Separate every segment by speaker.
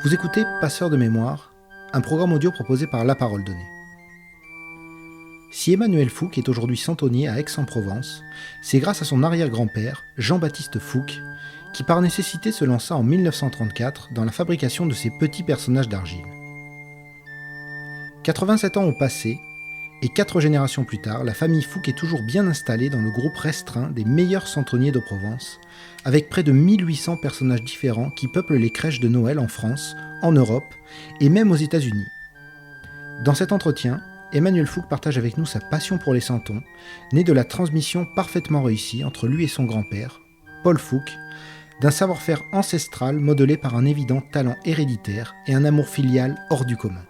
Speaker 1: Vous écoutez Passeur de mémoire, un programme audio proposé par La Parole Donnée. Si Emmanuel Fouque est aujourd'hui centenier à Aix-en-Provence, c'est grâce à son arrière-grand-père, Jean-Baptiste Fouque, qui par nécessité se lança en 1934 dans la fabrication de ces petits personnages d'argile. 87 ans ont passé, et 4 générations plus tard, la famille Fouque est toujours bien installée dans le groupe restreint des meilleurs centeniers de Provence, avec près de 1800 personnages différents qui peuplent les crèches de Noël en France, en Europe et même aux États-Unis. Dans cet entretien, Emmanuel Fouque partage avec nous sa passion pour les santons, née de la transmission parfaitement réussie entre lui et son grand-père, Paul Fouque, d'un savoir-faire ancestral modelé par un évident talent héréditaire et un amour filial hors du commun.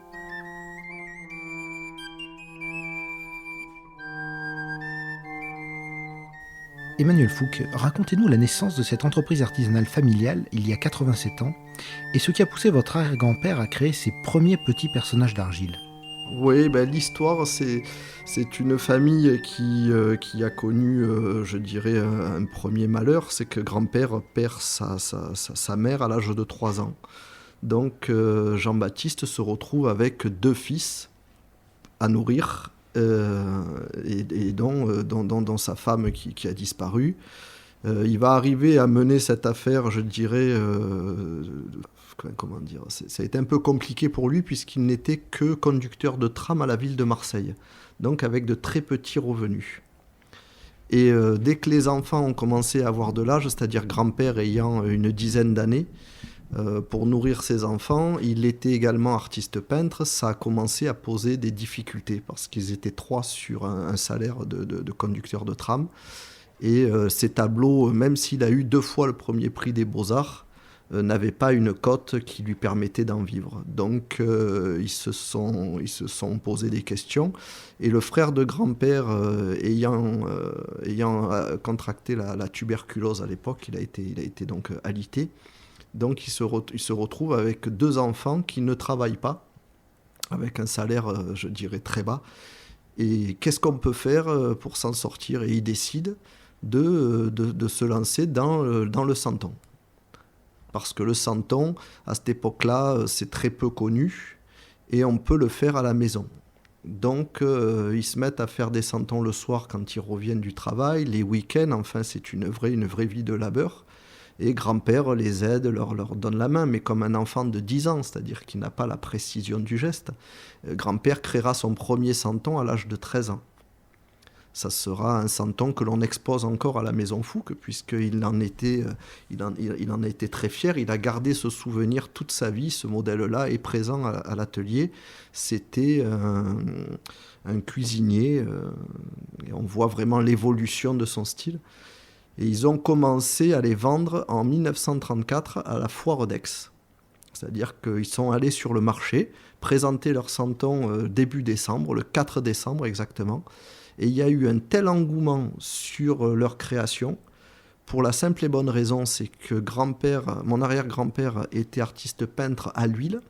Speaker 1: Emmanuel Fouque, racontez-nous la naissance de cette entreprise artisanale familiale il y a 87 ans et ce qui a poussé votre arrière-grand-père à créer ses premiers petits personnages d'argile.
Speaker 2: Oui, l'histoire, c'est une famille qui a connu, je dirais, un premier malheur. C'est que grand-père perd sa mère à l'âge de 3 ans. Donc Jean-Baptiste se retrouve avec 2 fils à nourrir, et dont sa femme qui a disparu. Il va arriver à mener cette affaire, je dirais, comment dire, ça a été un peu compliqué pour lui puisqu'il n'était que conducteur de tram à la ville de Marseille, donc avec de très petits revenus. Et dès que les enfants ont commencé à avoir de l'âge, c'est-à-dire grand-père ayant une dizaine d'années, pour nourrir ses enfants, il était également artiste peintre, ça a commencé à poser des difficultés parce qu'ils étaient 3 sur un salaire de conducteur de tram. Et ces tableaux, même s'il a eu 2 fois le premier prix des Beaux-Arts, n'avaient pas une cote qui lui permettait d'en vivre. Donc ils se sont posé des questions. Et le frère de grand-père, ayant contracté la tuberculose à l'époque, il a été donc alité. Donc il se retrouve avec 2 enfants qui ne travaillent pas, avec un salaire, je dirais, très bas. Et qu'est-ce qu'on peut faire pour s'en sortir ? Et il décide de se lancer dans le santon. Parce que le santon, à cette époque-là, c'est très peu connu et on peut le faire à la maison. Donc ils se mettent à faire des santons le soir quand ils reviennent du travail, les week-ends, enfin c'est une vraie vie de labeur. Et grand-père les aide, leur donne la main, mais comme un enfant de 10 ans, c'est-à-dire qu'il n'a pas la précision du geste. Grand-père créera son premier santon à l'âge de 13 ans. Ça sera un santon que l'on expose encore à la Maison Fouque, puisqu'il en était très fier. Il a gardé ce souvenir toute sa vie. Ce modèle-là est présent à l'atelier. C'était un cuisinier, et on voit vraiment l'évolution de son style. Et ils ont commencé à les vendre en 1934 à la foire d'Aix. C'est-à-dire qu'ils sont allés sur le marché, présenter leur santon début décembre, le 4 décembre exactement. Et il y a eu un tel engouement sur leur création, pour la simple et bonne raison, c'est que mon arrière-grand-père était artiste peintre à l'huile.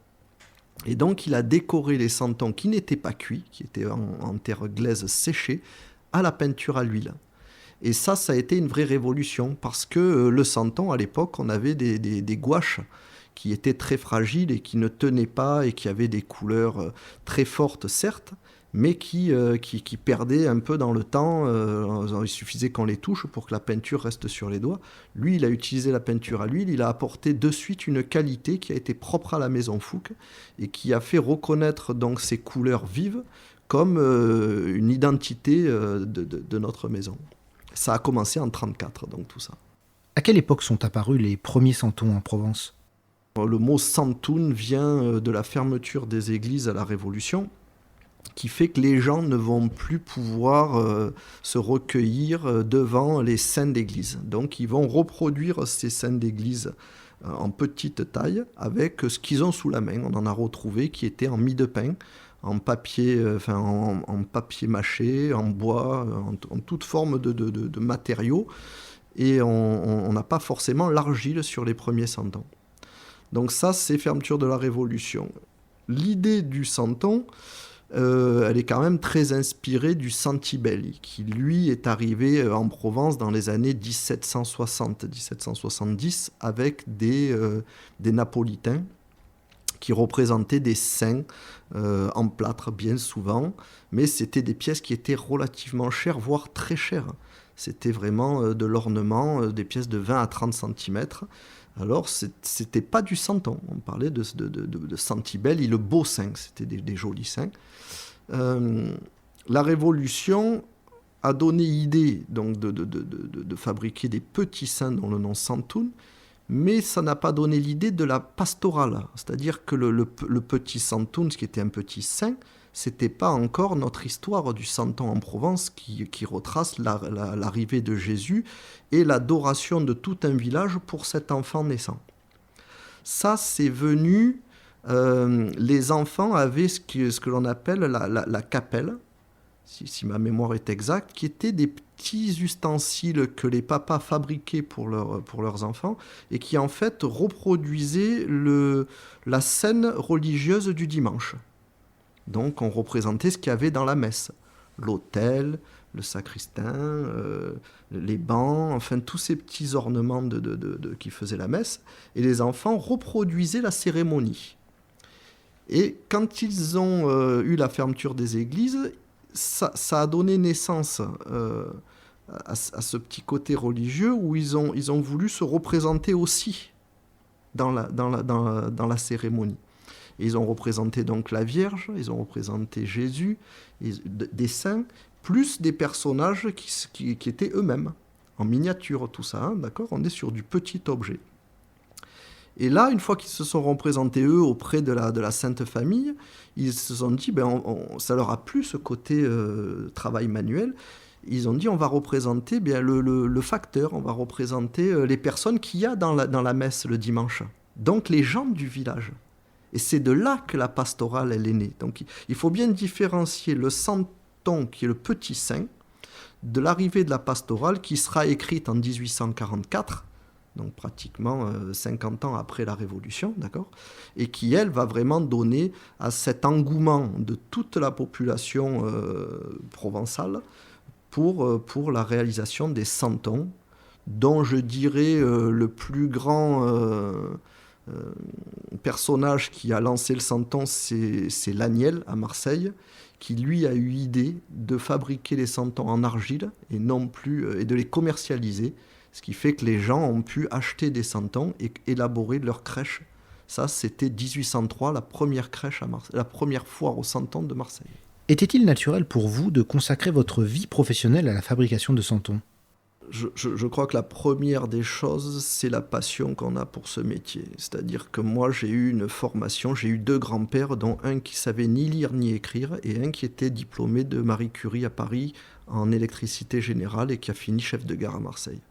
Speaker 2: Et donc il a décoré les santons qui n'étaient pas cuits, qui étaient en terre glaise séchée, à la peinture à l'huile. Et ça a été une vraie révolution, parce que le santon, à l'époque, on avait des gouaches qui étaient très fragiles et qui ne tenaient pas et qui avaient des couleurs très fortes, certes, mais qui perdaient un peu dans le temps. Il suffisait qu'on les touche pour que la peinture reste sur les doigts. Lui, il a utilisé la peinture à l'huile, il a apporté de suite une qualité qui a été propre à la Maison Fouque et qui a fait reconnaître donc ces couleurs vives comme une identité de notre maison. Ça a commencé en 1934, donc tout ça.
Speaker 1: À quelle époque sont apparus les premiers santons en Provence ?
Speaker 2: Le mot santoun vient de la fermeture des églises à la Révolution, qui fait que les gens ne vont plus pouvoir se recueillir devant les saints d'église. Donc ils vont reproduire ces saints d'église en petite taille avec ce qu'ils ont sous la main. On en a retrouvé qui étaient en mie de pain, en papier, en papier mâché, en bois, en toute forme de matériaux. Et on n'a pas forcément l'argile sur les premiers santons. Donc ça, c'est fermeture de la Révolution. L'idée du santon, elle est quand même très inspirée du Santibelli, qui lui est arrivé en Provence dans les années 1760-1770 avec des Napolitains qui représentaient des saints en plâtre bien souvent, mais c'était des pièces qui étaient relativement chères, voire très chères. C'était vraiment de l'ornement, des pièces de 20 à 30 centimètres. Alors, c'était pas du santon, on parlait de centibelle et le beau saint, c'était des jolis saints. La Révolution a donné idée donc, de fabriquer des petits saints dont le nom Santon, mais ça n'a pas donné l'idée de la pastorale. C'est-à-dire que le petit Santon, ce qui était un petit saint, c'était pas encore notre histoire du santon en Provence qui retrace l'arrivée de Jésus et l'adoration de tout un village pour cet enfant naissant. Ça, c'est venu... les enfants avaient ce que l'on appelle la capelle, si ma mémoire est exacte, qui étaient des petits ustensiles que les papas fabriquaient pour leurs enfants et qui en fait reproduisaient la scène religieuse du dimanche. Donc on représentait ce qu'il y avait dans la messe, l'autel, le sacristain, les bancs, enfin tous ces petits ornements qui faisaient la messe, et les enfants reproduisaient la cérémonie. Et quand ils ont eu la fermeture des églises, ça a donné naissance à ce petit côté religieux où ils ont voulu se représenter aussi dans la cérémonie. Et ils ont représenté donc la Vierge, ils ont représenté Jésus, des saints, plus des personnages qui étaient eux-mêmes, en miniature, tout ça, hein, d'accord ? On est sur du petit objet. Et là, une fois qu'ils se sont représentés, eux, auprès de la Sainte Famille, ils se sont dit, ça leur a plu ce côté travail manuel. Ils ont dit, on va représenter le facteur, on va représenter les personnes qu'il y a dans la messe le dimanche. Donc les gens du village. Et c'est de là que la pastorale, elle est née. Donc il faut bien différencier le santon, qui est le petit saint, de l'arrivée de la pastorale, qui sera écrite en 1844, donc pratiquement 50 ans après la Révolution, d'accord, et qui, elle, va vraiment donner à cet engouement de toute la population provençale pour la réalisation des santons, dont je dirais le plus grand personnage qui a lancé le santon, c'est Laniel à Marseille, qui lui a eu idée de fabriquer les santons en argile et non plus et de les commercialiser. Ce qui fait que les gens ont pu acheter des santons et élaborer leur crèche. Ça, c'était 1803, la première crèche à Marseille, la première foire aux santons de Marseille.
Speaker 1: Était-il naturel pour vous de consacrer votre vie professionnelle à la fabrication de santons ?
Speaker 2: Je crois que la première des choses, c'est la passion qu'on a pour ce métier. C'est-à-dire que moi, j'ai eu une formation, j'ai eu 2 grands-pères, dont un qui savait ni lire ni écrire, et un qui était diplômé de Marie Curie à Paris en électricité générale et qui a fini chef de gare à Marseille.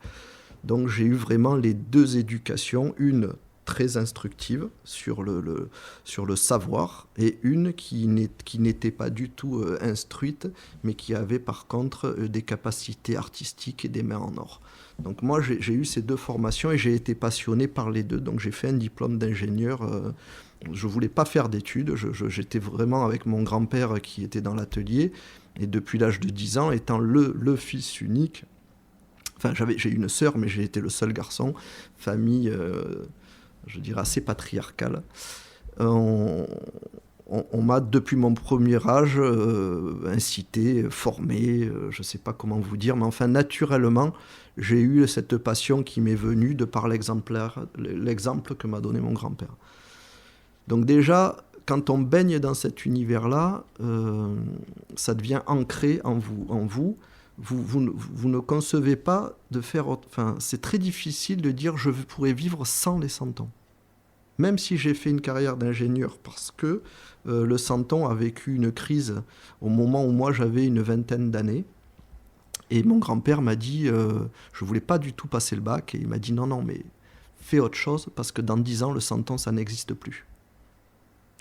Speaker 2: Donc j'ai eu vraiment les 2 éducations, une très instructive sur le savoir et une qui n'était pas du tout instruite, mais qui avait par contre des capacités artistiques et des mains en or. Donc moi j'ai eu ces 2 formations et j'ai été passionné par les 2. Donc j'ai fait un diplôme d'ingénieur. Je ne voulais pas faire d'études, j'étais vraiment avec mon grand-père qui était dans l'atelier, et depuis l'âge de 10 ans, étant le fils unique, enfin j'ai une sœur, mais j'ai été le seul garçon, famille, je dirais, assez patriarcale. On m'a, depuis mon premier âge, incité, formé, je ne sais pas comment vous dire, mais enfin, naturellement, j'ai eu cette passion qui m'est venue de par l'exemple que m'a donné mon grand-père. Donc déjà, quand on baigne dans cet univers-là, ça devient ancré en vous. Vous ne concevez pas de faire... Enfin, c'est très difficile de dire « je pourrais vivre sans les santons ». Même si j'ai fait une carrière d'ingénieur, parce que le santon a vécu une crise au moment où moi j'avais une 20aine d'années. Et mon grand-père m'a dit, je ne voulais pas du tout passer le bac, et il m'a dit non, mais fais autre chose, parce que dans 10 ans, le santon, ça n'existe plus.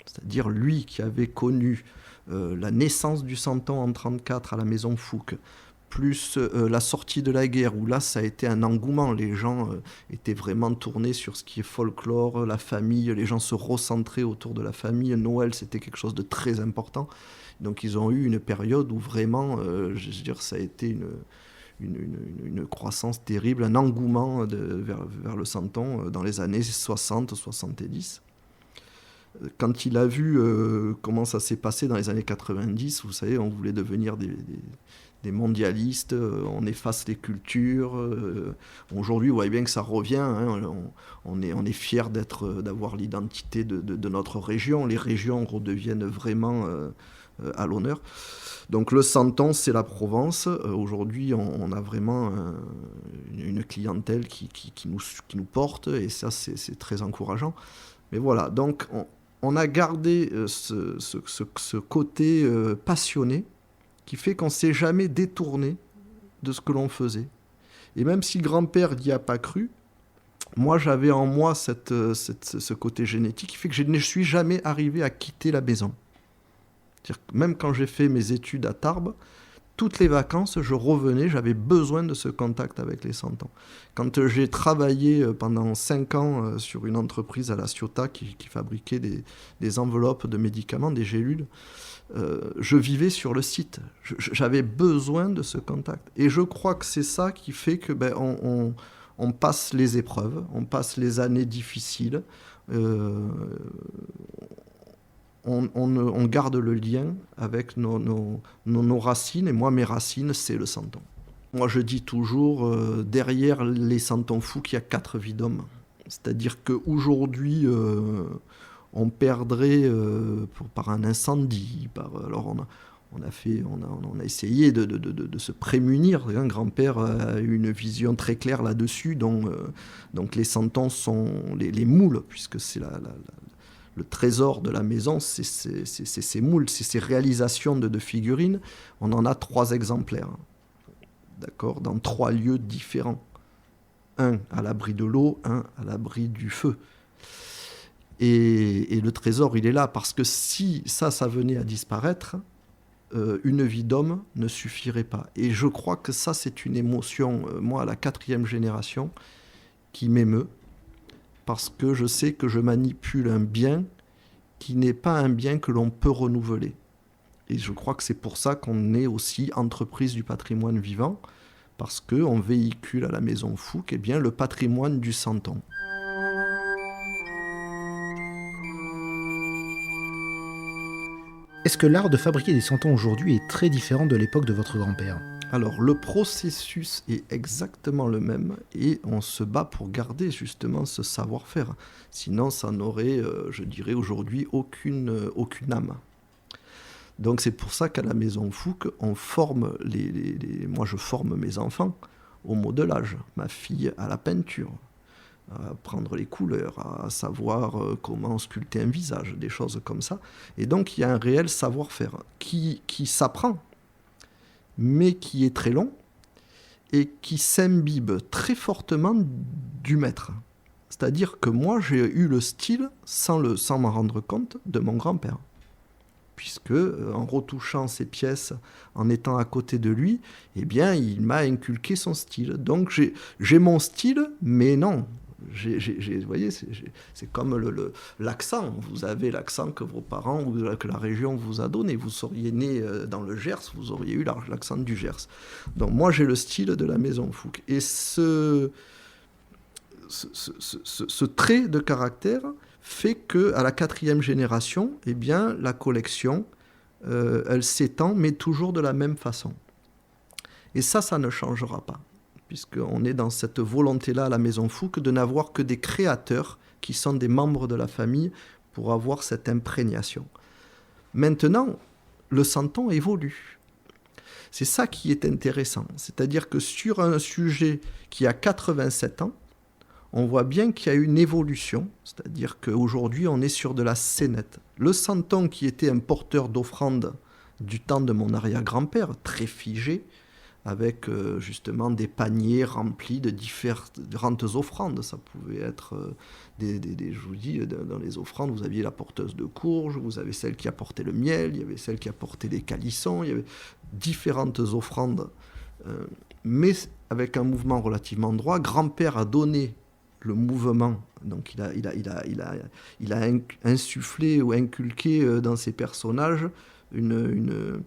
Speaker 2: C'est-à-dire lui qui avait connu la naissance du santon en 1934 à la maison Fouque, plus la sortie de la guerre, où là, ça a été un engouement. Les gens étaient vraiment tournés sur ce qui est folklore, la famille, les gens se recentraient autour de la famille. Noël, c'était quelque chose de très important. Donc, ils ont eu une période où vraiment, je veux dire, ça a été une croissance terrible, un engouement vers le santon dans les années 60-70. Quand il a vu comment ça s'est passé dans les années 90, vous savez, on voulait devenir des mondialistes, on efface les cultures. Aujourd'hui, vous voyez bien que ça revient. Hein, on est fiers d'avoir l'identité de notre région. Les régions redeviennent vraiment à l'honneur. Donc le Santon, c'est la Provence. Aujourd'hui, on a vraiment une clientèle qui nous porte, et ça, c'est très encourageant. Mais voilà, donc on a gardé ce côté passionné qui fait qu'on ne s'est jamais détourné de ce que l'on faisait. Et même si le grand-père n'y a pas cru, moi j'avais en moi ce côté génétique qui fait que je ne suis jamais arrivé à quitter la maison. C'est-à-dire que même quand j'ai fait mes études à Tarbes, toutes les vacances, je revenais, j'avais besoin de ce contact avec les Santons. Quand j'ai travaillé pendant 5 ans sur une entreprise à La Ciotat qui fabriquait des enveloppes de médicaments, des gélules, je vivais sur le site. J'avais besoin de ce contact. Et je crois que c'est ça qui fait que on passe les épreuves, on passe les années difficiles, on garde le lien avec nos racines. Et moi, mes racines, c'est le Santon. Moi, je dis toujours, derrière les Santons Fouques, il y a 4 vies d'hommes. C'est-à-dire qu'aujourd'hui, on perdrait par un incendie. Alors on a essayé de se prémunir. Un grand-père a eu une vision très claire là-dessus. Donc les Santons sont les moules, puisque c'est le trésor de la maison, c'est ces moules, c'est ces réalisations de figurines. On en a 3 exemplaires, d'accord, dans 3 lieux différents. Un à l'abri de l'eau, un à l'abri du feu. Et le trésor, il est là, parce que si ça venait à disparaître, une vie d'homme ne suffirait pas. Et je crois que ça, c'est une émotion, moi, à la 4e génération, qui m'émeut, parce que je sais que je manipule un bien qui n'est pas un bien que l'on peut renouveler. Et je crois que c'est pour ça qu'on est aussi entreprise du patrimoine vivant, parce qu'on véhicule à la Maison Fouque le patrimoine du Santon.
Speaker 1: Est-ce que l'art de fabriquer des santons aujourd'hui est très différent de l'époque de votre grand-père ?
Speaker 2: Alors, le processus est exactement le même, et on se bat pour garder justement ce savoir-faire. Sinon, ça n'aurait, je dirais aujourd'hui, aucune âme. Donc c'est pour ça qu'à la Maison Fouque, on forme moi je forme mes enfants au modelage, ma fille à la peinture, à prendre les couleurs, à savoir comment sculpter un visage, des choses comme ça. Et donc il y a un réel savoir-faire qui s'apprend, mais qui est très long et qui s'imbibe très fortement du maître. C'est-à-dire que moi, j'ai eu le style, sans m'en rendre compte, de mon grand-père. Puisque, en retouchant ses pièces, en étant à côté de lui, eh bien, il m'a inculqué son style. Donc, j'ai mon style, mais non. Vous voyez, c'est comme l'accent. Vous avez l'accent que vos parents ou que la région vous a donné. Vous seriez né dans le Gers, vous auriez eu l'accent du Gers. Donc moi, j'ai le style de la Maison Fouque. Et ce trait de caractère fait qu'à la 4e génération, eh bien, la collection, elle s'étend, mais toujours de la même façon. Et ça ne changera pas, puisqu'on est dans cette volonté-là à la Maison Fouque de n'avoir que des créateurs qui sont des membres de la famille pour avoir cette imprégnation. Maintenant, le Santon évolue. C'est ça qui est intéressant. C'est-à-dire que sur un sujet qui a 87 ans, on voit bien qu'il y a une évolution. C'est-à-dire qu'aujourd'hui, on est sur de la scénette. Le Santon, qui était un porteur d'offrandes du temps de mon arrière-grand-père, très figé, avec justement des paniers remplis de différentes offrandes. Ça pouvait être je vous dis, dans les offrandes, vous aviez la porteuse de courges, vous avez celle qui apportait le miel, il y avait celle qui apportait les calissons, il y avait différentes offrandes, mais avec un mouvement relativement droit. Grand-père a donné le mouvement, donc il a insufflé ou inculqué dans ses personnages une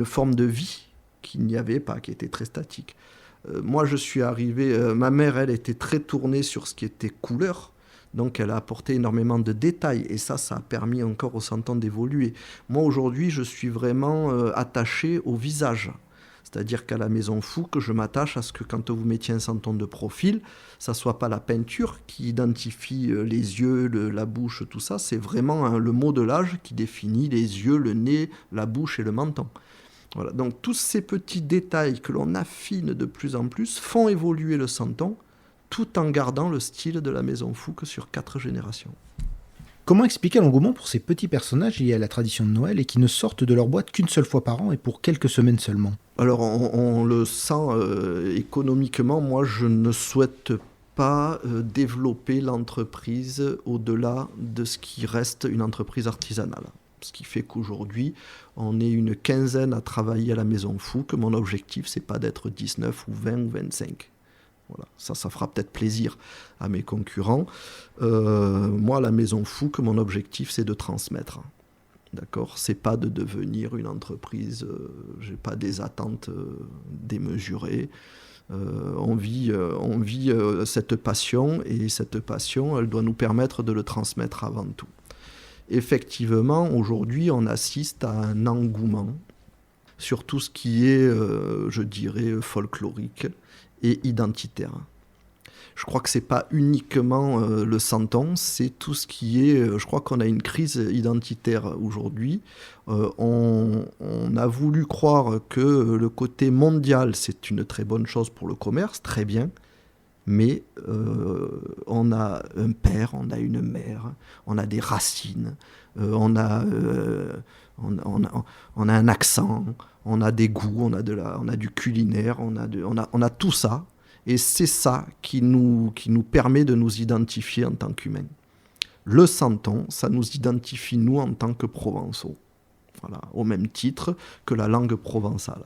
Speaker 2: forme de vie qu'il n'y avait pas, qui était très statique. Moi, je suis arrivé... ma mère, elle, était très tournée sur ce qui était couleur. Donc elle a apporté énormément de détails et ça a permis encore au santon d'évoluer. Moi aujourd'hui je suis vraiment attaché au visage. C'est-à-dire qu'à la Maison Fouque, je m'attache à ce que quand vous mettiez un santon de profil, ça ne soit pas la peinture qui identifie les yeux, la bouche, tout ça. C'est vraiment le modelage qui définit les yeux, le nez, la bouche et le menton. Voilà. Donc tous ces petits détails que l'on affine de plus en plus font évoluer le santon tout en gardant le style de la Maison Fouque sur 4 générations.
Speaker 1: Comment expliquer l'engouement pour ces petits personnages liés à la tradition de Noël et qui ne sortent de leur boîte qu'une seule fois par an et pour quelques semaines seulement ?
Speaker 2: Alors on le sent économiquement, moi je ne souhaite pas développer l'entreprise au-delà de ce qui reste une entreprise artisanale. Ce qui fait qu'aujourd'hui, on est une quinzaine à travailler à la Maison Fouque. Mon objectif, c'est pas d'être 19 ou 20 ou 25. Voilà. Ça fera peut-être plaisir à mes concurrents. Moi, à la Maison Fouque, mon objectif, c'est de transmettre. D'accord ? C'est pas de devenir une entreprise. J'ai pas des attentes démesurées. On vit cette passion et cette passion, elle doit nous permettre de le transmettre avant tout. Effectivement, aujourd'hui, on assiste à un engouement sur tout ce qui est, je dirais, folklorique et identitaire. Je crois que c'est pas uniquement le santon, c'est tout ce qui est... je crois qu'on a une crise identitaire aujourd'hui. On a voulu croire que le côté mondial, c'est une très bonne chose pour le commerce, très bien. Mais on a un père, on a une mère, on a des racines, on a un accent, on a des goûts, on a du culinaire, on a tout ça. Et c'est ça qui nous permet de nous identifier en tant qu'humains. Le santon, ça nous identifie nous en tant que Provençaux. Voilà, au même titre que la langue provençale.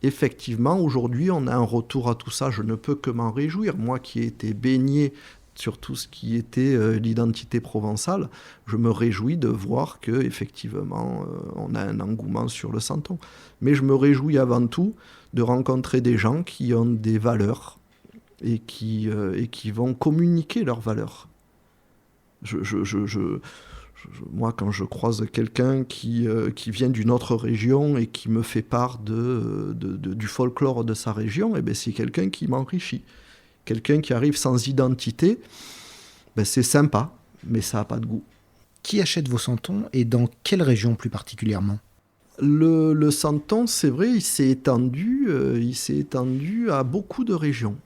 Speaker 2: Effectivement, aujourd'hui, on a un retour à tout ça. Je ne peux que m'en réjouir. Moi qui ai été baigné sur tout ce qui était l'identité provençale, je me réjouis de voir qu'effectivement, on a un engouement sur le santon. Mais je me réjouis avant tout de rencontrer des gens qui ont des valeurs et qui vont communiquer leurs valeurs. Moi, quand je croise quelqu'un qui vient d'une autre région et qui me fait part du folklore de sa région, c'est quelqu'un qui m'enrichit. Quelqu'un qui arrive sans identité, c'est sympa, mais ça n'a pas de goût.
Speaker 1: Qui achète vos santons et dans quelle région plus particulièrement ?
Speaker 2: Le santon, c'est vrai, il s'est étendu à beaucoup de régions.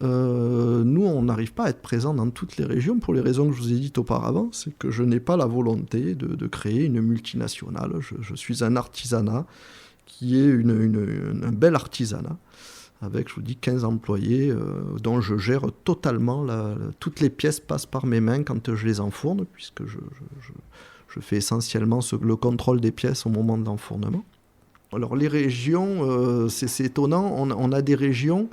Speaker 2: Nous, on n'arrive pas à être présent dans toutes les régions pour les raisons que je vous ai dites auparavant. C'est que je n'ai pas la volonté de créer une multinationale. Je suis un artisanat qui est un bel artisanat avec, je vous dis, 15 employés dont je gère totalement. Toutes les pièces passent par mes mains quand je les enfourne, puisque je fais essentiellement le contrôle des pièces au moment de l'enfournement. Alors les régions, c'est étonnant, on a des régions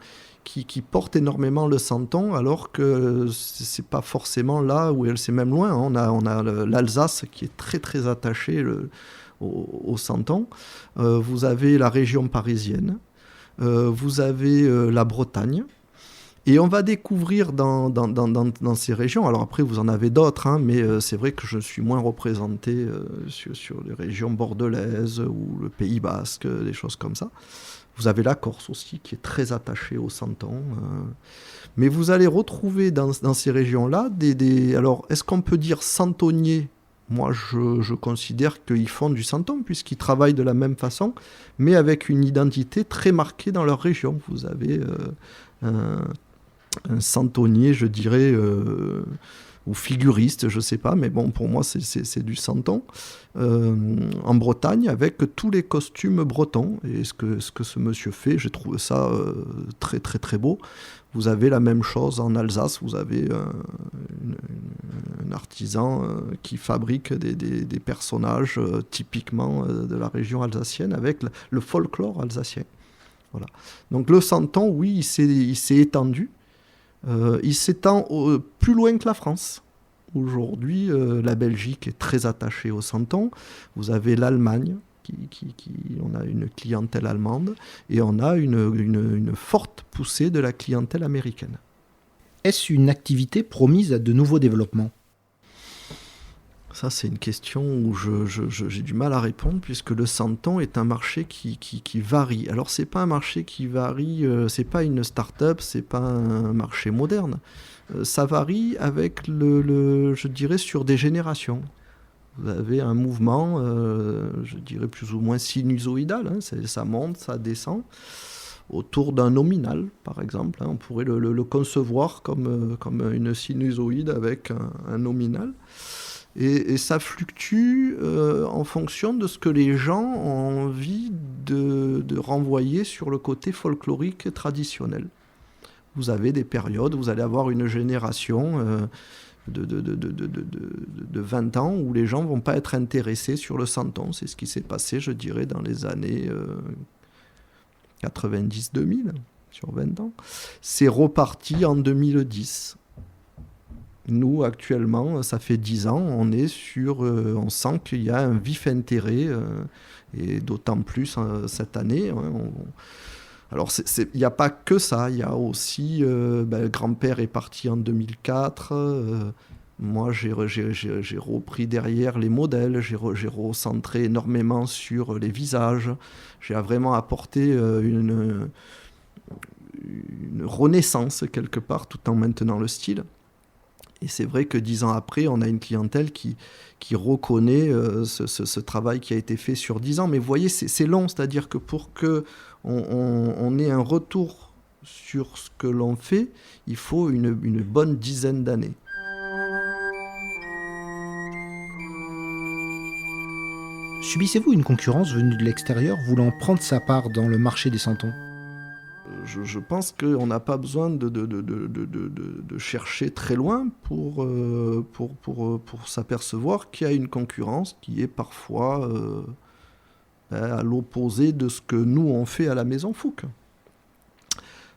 Speaker 2: qui portent énormément le santon, alors que c'est pas forcément là où c'est même loin. On a l'Alsace qui est très très attachée au santon. Vous avez la région parisienne, vous avez la Bretagne. Et on va découvrir dans ces régions, alors après vous en avez d'autres, mais c'est vrai que je suis moins représenté sur les régions bordelaises ou le Pays Basque, des choses comme ça. Vous avez la Corse aussi qui est très attachée au santon. Mais vous allez retrouver dans ces régions-là alors est-ce qu'on peut dire santonniers ? Moi je considère qu'ils font du santon puisqu'ils travaillent de la même façon, mais avec une identité très marquée dans leur région. Vous avez un santonnier, je dirais, ou figuriste, je ne sais pas, mais bon, pour moi, c'est du santon. En Bretagne, avec tous les costumes bretons. Et ce que ce monsieur fait, j'ai trouvé ça très, très, très beau. Vous avez la même chose en Alsace. Vous avez un artisan qui fabrique des personnages typiquement de la région alsacienne avec le folklore alsacien. Voilà. Donc le santon, oui, il s'est étendu. Il s'étend plus loin que la France. Aujourd'hui, la Belgique est très attachée au santon. Vous avez l'Allemagne, on a une clientèle allemande, et on a une forte poussée de la clientèle américaine.
Speaker 1: Est-ce une activité promise à de nouveaux développements ?
Speaker 2: Ça, c'est une question où j'ai du mal à répondre, puisque le santon est un marché qui varie. Alors, c'est pas un marché qui varie, c'est pas une start-up, c'est pas un marché moderne. Ça varie avec je dirais, sur des générations. Vous avez un mouvement, je dirais, plus ou moins sinusoïdal, hein, ça monte, ça descend, autour d'un nominal, par exemple. Hein, on pourrait le concevoir comme une sinusoïde avec un nominal. Et ça fluctue en fonction de ce que les gens ont envie de renvoyer sur le côté folklorique traditionnel. Vous avez des périodes, vous allez avoir une génération de 20 ans où les gens ne vont pas être intéressés sur le santon. C'est ce qui s'est passé, je dirais, dans les années 90-2000, sur 20 ans. C'est reparti en 2010. Nous, actuellement, ça fait 10 ans, on sent qu'il y a un vif intérêt, et d'autant plus cette année. Hein, alors, il n'y a pas que ça, il y a aussi, le grand-père est parti en 2004, moi j'ai repris derrière les modèles, j'ai recentré énormément sur les visages, j'ai vraiment apporté une renaissance quelque part, tout en maintenant le style. Et c'est vrai que 10 ans après, on a une clientèle qui reconnaît ce travail qui a été fait sur 10 ans. Mais vous voyez, c'est long, c'est-à-dire que pour qu'on ait un retour sur ce que l'on fait, il faut une bonne dizaine d'années.
Speaker 1: Subissez-vous une concurrence venue de l'extérieur voulant prendre sa part dans le marché des santons ?
Speaker 2: Je pense qu'on n'a pas besoin de chercher très loin pour s'apercevoir qu'il y a une concurrence qui est parfois à l'opposé de ce que nous on fait à la Maison Fouque.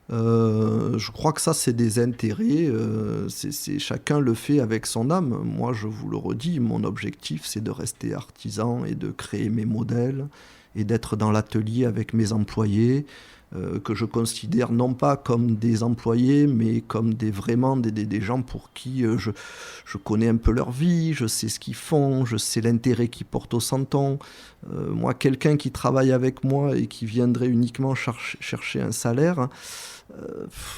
Speaker 2: Je crois que ça c'est des intérêts, chacun le fait avec son âme. Moi je vous le redis, mon objectif c'est de rester artisan et de créer mes modèles et d'être dans l'atelier avec mes employés, que je considère non pas comme des employés, mais comme vraiment des gens pour qui je connais un peu leur vie, je sais ce qu'ils font, je sais l'intérêt qu'ils portent au santon. Moi, quelqu'un qui travaille avec moi et qui viendrait uniquement chercher un salaire,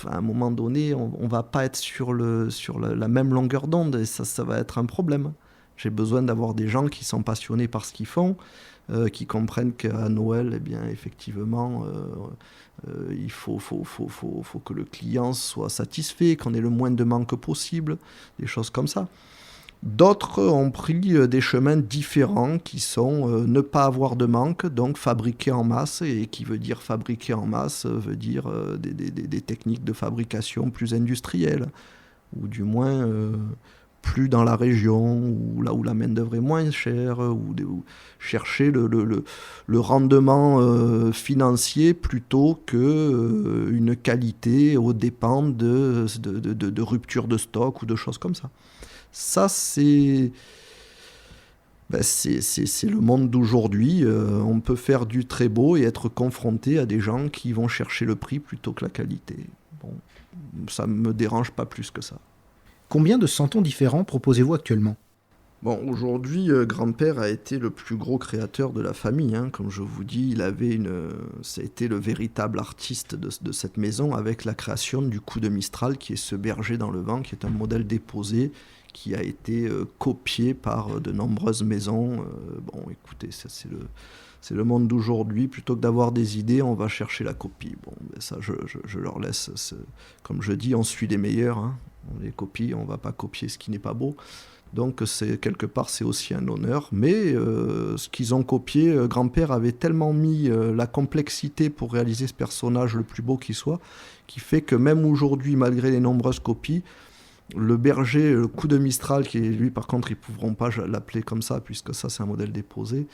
Speaker 2: à un moment donné, on ne va pas être sur la même longueur d'onde, et ça va être un problème. J'ai besoin d'avoir des gens qui sont passionnés par ce qu'ils font, qui comprennent qu'à Noël, eh bien, effectivement, il faut que le client soit satisfait, qu'on ait le moins de manque possible, des choses comme ça. D'autres ont pris des chemins différents qui sont ne pas avoir de manque, donc fabriquer en masse, et qui veut dire fabriquer en masse, veut dire des techniques de fabrication plus industrielles, ou du moins plus dans la région, ou là où la main-d'œuvre est moins chère, ou chercher le rendement financier plutôt qu'une qualité aux dépens de rupture de stock ou de choses comme ça. Ça, c'est le monde d'aujourd'hui. On peut faire du très beau et être confronté à des gens qui vont chercher le prix plutôt que la qualité. Bon, ça ne me dérange pas plus que ça.
Speaker 1: Combien de santons différents proposez-vous actuellement ?
Speaker 2: Bon, aujourd'hui, grand-père a été le plus gros créateur de la famille. Hein. Comme je vous dis, ça a été le véritable artiste de cette maison, avec la création du coup de Mistral, qui est ce berger dans le vent, qui est un modèle déposé, qui a été copié par de nombreuses maisons. Bon, écoutez, ça, c'est le monde d'aujourd'hui. Plutôt que d'avoir des idées, on va chercher la copie. Bon, ben ça, je leur laisse. Comme je dis, on suit les meilleurs. Hein. On les copie, on ne va pas copier ce qui n'est pas beau. Donc, quelque part, c'est aussi un honneur. Mais ce qu'ils ont copié, grand-père avait tellement mis la complexité pour réaliser ce personnage le plus beau qui soit, qui fait que même aujourd'hui, malgré les nombreuses copies, le berger, le coup de Mistral, qui est lui, par contre, ils ne pourront pas l'appeler comme ça, puisque ça, c'est un modèle déposé,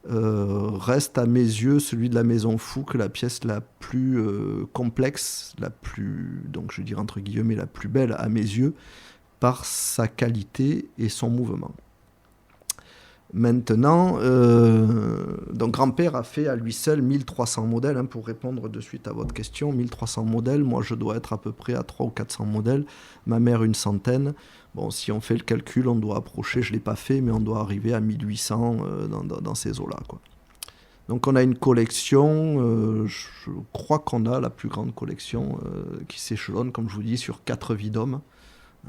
Speaker 2: reste à mes yeux celui de la Maison Fouque, la pièce la plus complexe, donc je dirais entre guillemets, la plus belle à mes yeux, par sa qualité et son mouvement. Maintenant, donc grand-père a fait à lui seul 1300 modèles, hein, pour répondre de suite à votre question. 1300 modèles, moi je dois être à peu près à 300 ou 400 modèles, ma mère une centaine. Bon, si on fait le calcul, on doit approcher, je ne l'ai pas fait, mais on doit arriver à 1800 dans ces eaux-là, quoi. Donc on a une collection, je crois qu'on a la plus grande collection qui s'échelonne, comme je vous dis, sur 4 vies-d'hommes.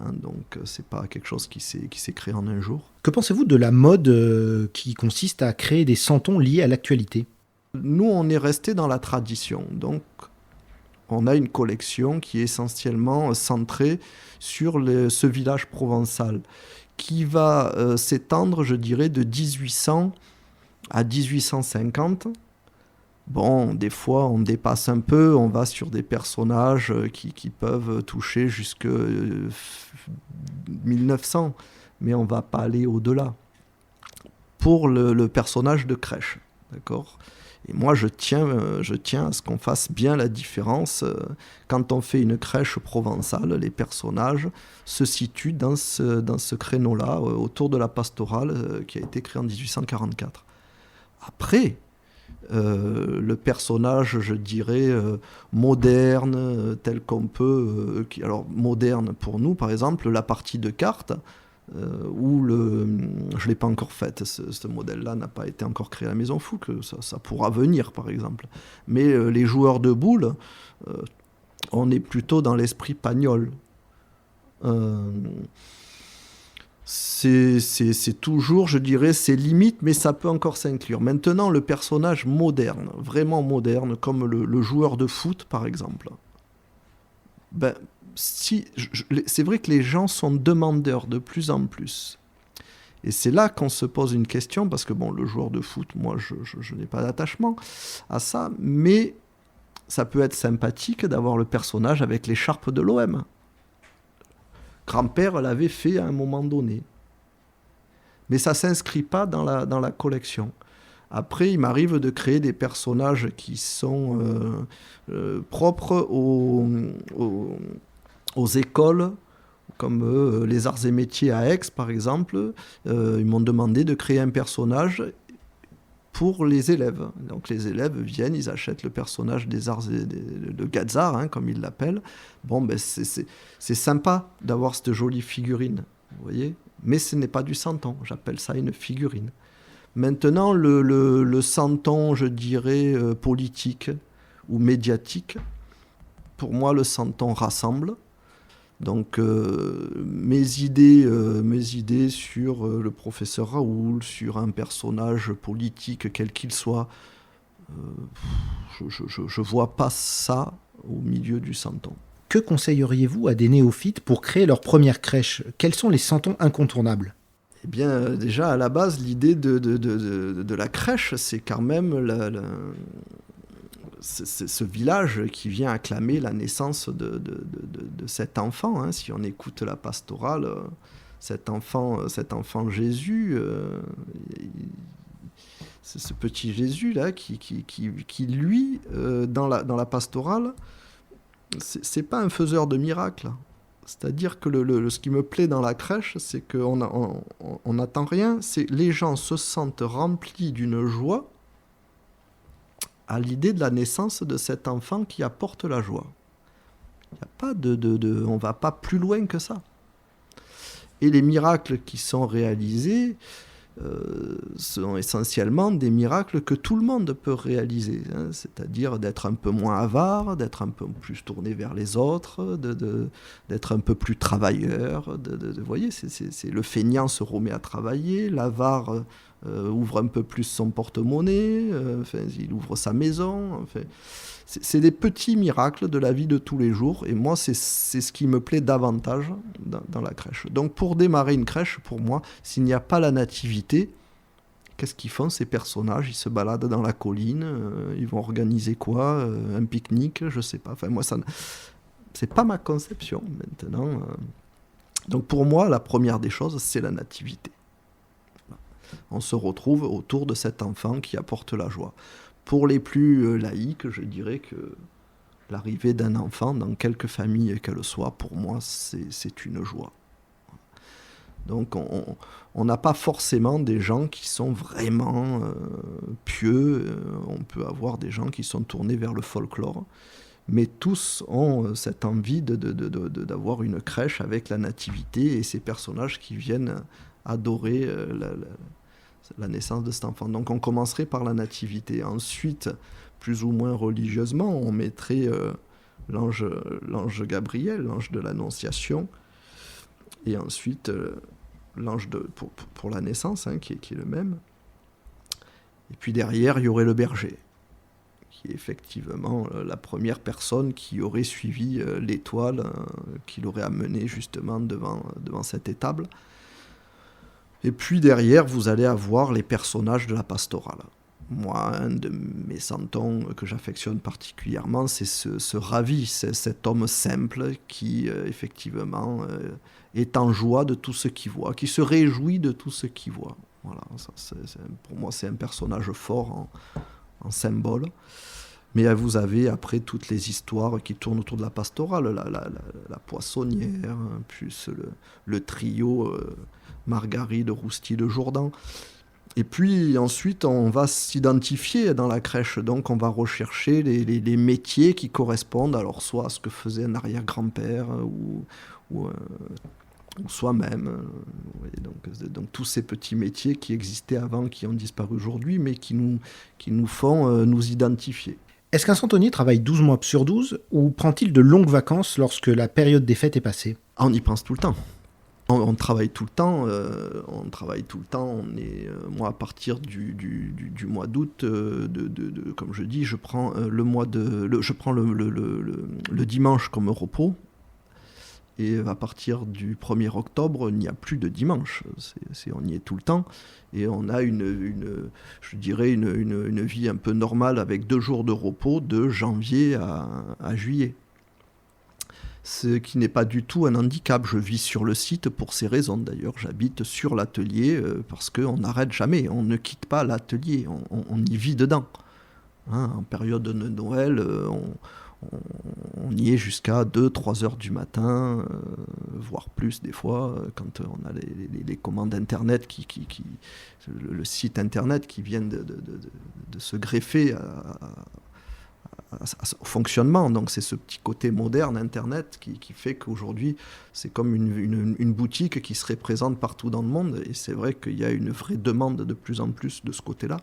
Speaker 2: Hein, donc c'est pas quelque chose qui s'est créé en un jour.
Speaker 1: Que pensez-vous de la mode qui consiste à créer des santons liés à l'actualité ?
Speaker 2: Nous, on est resté dans la tradition. Donc on a une collection qui est essentiellement centrée sur ce village provençal, qui va s'étendre, je dirais, de 1800 à 1850. Bon, des fois, on dépasse un peu, on va sur des personnages qui peuvent toucher jusque 1900, mais on ne va pas aller au-delà. Pour le personnage de crèche, d'accord ? Et moi, je tiens à ce qu'on fasse bien la différence. Quand on fait une crèche provençale, les personnages se situent dans ce créneau-là, autour de la pastorale qui a été créée en 1844. Après, le personnage, je dirais, moderne, tel qu'on peut... alors, moderne pour nous, par exemple, la partie de cartes, je ne l'ai pas encore faite, ce modèle-là n'a pas été encore créé à la Maison Fouque, ça pourra venir, par exemple. Mais les joueurs de boules, on est plutôt dans l'esprit Pagnol. C'est toujours, je dirais, c'est limite, mais ça peut encore s'inclure. Maintenant, le personnage moderne, vraiment moderne, comme le joueur de foot, par exemple. Ben, c'est vrai que les gens sont demandeurs de plus en plus. Et c'est là qu'on se pose une question, parce que bon, le joueur de foot, moi, je n'ai pas d'attachement à ça, mais ça peut être sympathique d'avoir le personnage avec l'écharpe de l'OM. Grand-père l'avait fait à un moment donné. Mais ça ne s'inscrit pas dans la collection. Après, il m'arrive de créer des personnages qui sont propres aux écoles, comme les arts et métiers à Aix, par exemple. Ils m'ont demandé de créer un personnage pour les élèves. Donc les élèves viennent, ils achètent le personnage des arts de Gazar, hein, comme ils l'appellent. Bon, ben c'est sympa d'avoir cette jolie figurine, vous voyez, mais ce n'est pas du santon, j'appelle ça une figurine. Maintenant, le santon, je dirais, politique ou médiatique, pour moi, le santon rassemble. Donc mes idées sur le professeur Raoul, sur un personnage politique quel qu'il soit, je vois pas ça au milieu du santon.
Speaker 1: Que conseilleriez-vous à des néophytes pour créer leur première crèche ? Quels sont les santons incontournables ?
Speaker 2: Eh bien, déjà, à la base, l'idée de la crèche, c'est quand même ce village qui vient acclamer la naissance de cet enfant. Hein. Si on écoute la pastorale, cet enfant Jésus, c'est ce petit Jésus-là qui lui, dans la pastorale, c'est pas un faiseur de miracles. C'est-à-dire que ce qui me plaît dans la crèche, c'est qu'on n'attend rien, c'est les gens se sentent remplis d'une joie à l'idée de la naissance de cet enfant qui apporte la joie. Il n'y a pas on ne va pas plus loin que ça. Et les miracles qui sont réalisés sont essentiellement des miracles que tout le monde peut réaliser, hein, c'est-à-dire d'être un peu moins avare, d'être un peu plus tourné vers les autres, d'être un peu plus travailleur. Vous voyez, c'est le feignant se remet à travailler, l'avare ouvre un peu plus son porte-monnaie, il ouvre sa maison. C'est des petits miracles de la vie de tous les jours, et moi, c'est ce qui me plaît davantage dans la crèche. Donc, pour démarrer une crèche, pour moi, s'il n'y a pas la nativité, qu'est-ce qu'ils font, ces personnages ? Ils se baladent dans la colline, ils vont organiser quoi ? Un pique-nique, je sais pas. Enfin, moi, c'est pas ma conception, maintenant. Donc, pour moi, la première des choses, c'est la nativité. On se retrouve autour de cet enfant qui apporte la joie. Pour les plus laïcs, je dirais que l'arrivée d'un enfant, dans quelque famille qu'elle soit, pour moi, c'est une joie. Donc on n'a pas forcément des gens qui sont vraiment pieux. On peut avoir des gens qui sont tournés vers le folklore. Mais tous ont cette envie d'avoir une crèche avec la nativité et ces personnages qui viennent adorer la naissance de cet enfant. Donc on commencerait par la nativité. Ensuite, plus ou moins religieusement, on mettrait l'ange Gabriel, l'ange de l'Annonciation, et ensuite l'ange pour la naissance, qui est le même. Et puis derrière, il y aurait le berger, qui est effectivement la première personne qui aurait suivi l'étoile, qui l'aurait amené justement devant cette étable. Et puis derrière, vous allez avoir les personnages de la pastorale. Moi, un de mes santons que j'affectionne particulièrement, c'est ce Ravi, c'est cet homme simple qui, effectivement, est en joie de tout ce qu'il voit, qui se réjouit de tout ce qu'il voit. Voilà, pour moi, c'est un personnage fort en symbole. Mais vous avez après toutes les histoires qui tournent autour de la pastorale, la poissonnière, plus le trio Margaride, Roustille, Jourdan. Et puis ensuite, on va s'identifier dans la crèche. Donc on va rechercher les métiers qui correspondent, alors soit à ce que faisait un arrière-grand-père ou soi-même. Donc tous ces petits métiers qui existaient avant, qui ont disparu aujourd'hui, mais qui nous font nous identifier.
Speaker 1: Est-ce qu'un centenier travaille 12 mois sur 12 ou prend-il de longues vacances lorsque la période des fêtes est passée ?
Speaker 2: On y pense tout le temps. On travaille tout le temps. Moi, à partir du mois d'août, comme je dis, je prends le dimanche comme repos. Et à partir du 1er octobre, il n'y a plus de dimanche. On y est tout le temps. Et on a une vie un peu normale avec 2 jours de repos de janvier à juillet. Ce qui n'est pas du tout un handicap. Je vis sur le site pour ces raisons. D'ailleurs, j'habite sur l'atelier parce qu'on n'arrête jamais. On ne quitte pas l'atelier. On y vit dedans. En période de Noël, on y est jusqu'à 2-3 heures du matin, voire plus des fois, quand on a les commandes internet, le site internet qui viennent de se greffer au fonctionnement. Donc c'est ce petit côté moderne internet qui fait qu'aujourd'hui c'est comme une boutique qui se représente partout dans le monde, et c'est vrai qu'il y a une vraie demande de plus en plus de ce côté-là.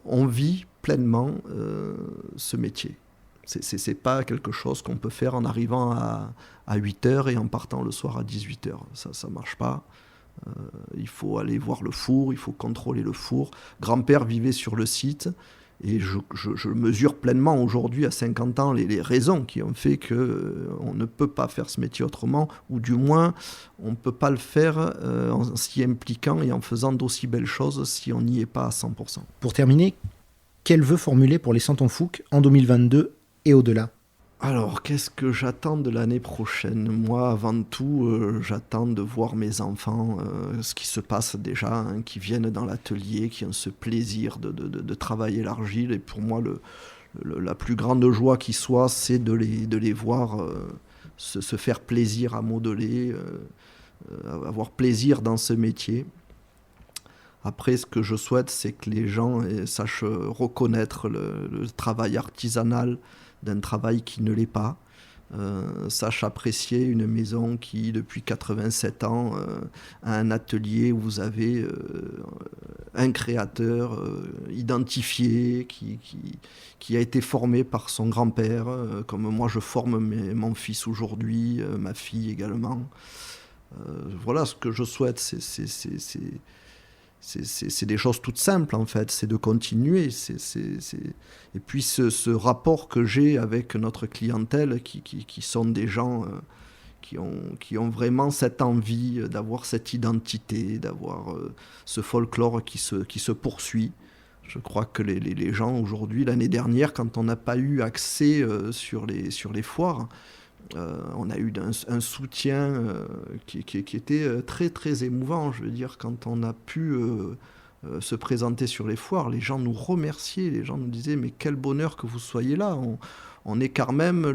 Speaker 2: On vit pleinement ce métier. C'est pas quelque chose qu'on peut faire en arrivant à 8h et en partant le soir à 18h. Ça marche pas. Il faut aller voir le four, il faut contrôler le four. Grand-père vivait sur le site, et je mesure pleinement aujourd'hui, à 50 ans, les raisons qui ont fait qu'on ne peut pas faire ce métier autrement, ou du moins on ne peut pas le faire en s'y impliquant et en faisant d'aussi belles choses si on n'y est pas à 100%.
Speaker 1: Pour terminer, quel vœu formuler pour les Santons Fouques en 2022 et au-delà ?
Speaker 2: Alors, qu'est-ce que j'attends de l'année prochaine ? Moi, avant tout, j'attends de voir mes enfants, ce qui se passe déjà, qui viennent dans l'atelier, qui ont ce plaisir de travailler l'argile. Et pour moi, la plus grande joie qui soit, c'est de les voir se faire plaisir à modeler, avoir plaisir dans ce métier. Après, ce que je souhaite, c'est que les gens sachent reconnaître le travail artisanal d'un travail qui ne l'est pas, sachent apprécier une maison qui, depuis 87 ans, a un atelier où vous avez un créateur identifié, qui a été formé par son grand-père, comme moi je forme mon fils aujourd'hui, ma fille également. Voilà, ce que je souhaite, c'est des choses toutes simples, en fait. C'est de continuer. Et puis ce rapport que j'ai avec notre clientèle, qui sont des gens qui ont vraiment cette envie d'avoir cette identité, d'avoir ce folklore qui se poursuit. Je crois que les gens aujourd'hui, l'année dernière, quand on n'a pas eu accès sur les foires, on a eu un soutien qui était très très émouvant. Je veux dire, quand on a pu se présenter sur les foires, les gens nous remerciaient, les gens nous disaient mais quel bonheur que vous soyez là. On est quand même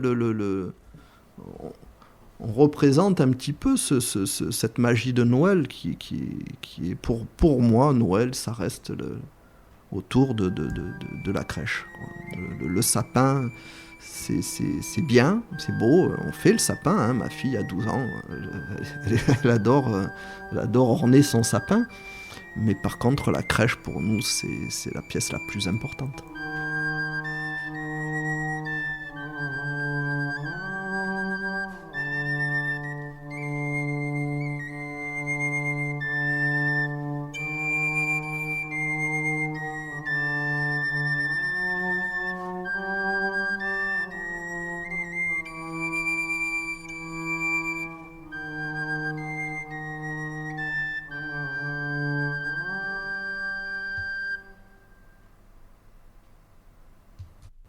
Speaker 2: on représente un petit peu cette magie de Noël qui est pour moi, Noël, ça reste autour de la crèche. Le sapin, c'est bien, c'est beau, on fait le sapin, hein. Ma fille a 12 ans, elle adore orner son sapin, mais par contre la crèche pour nous c'est la pièce la plus importante.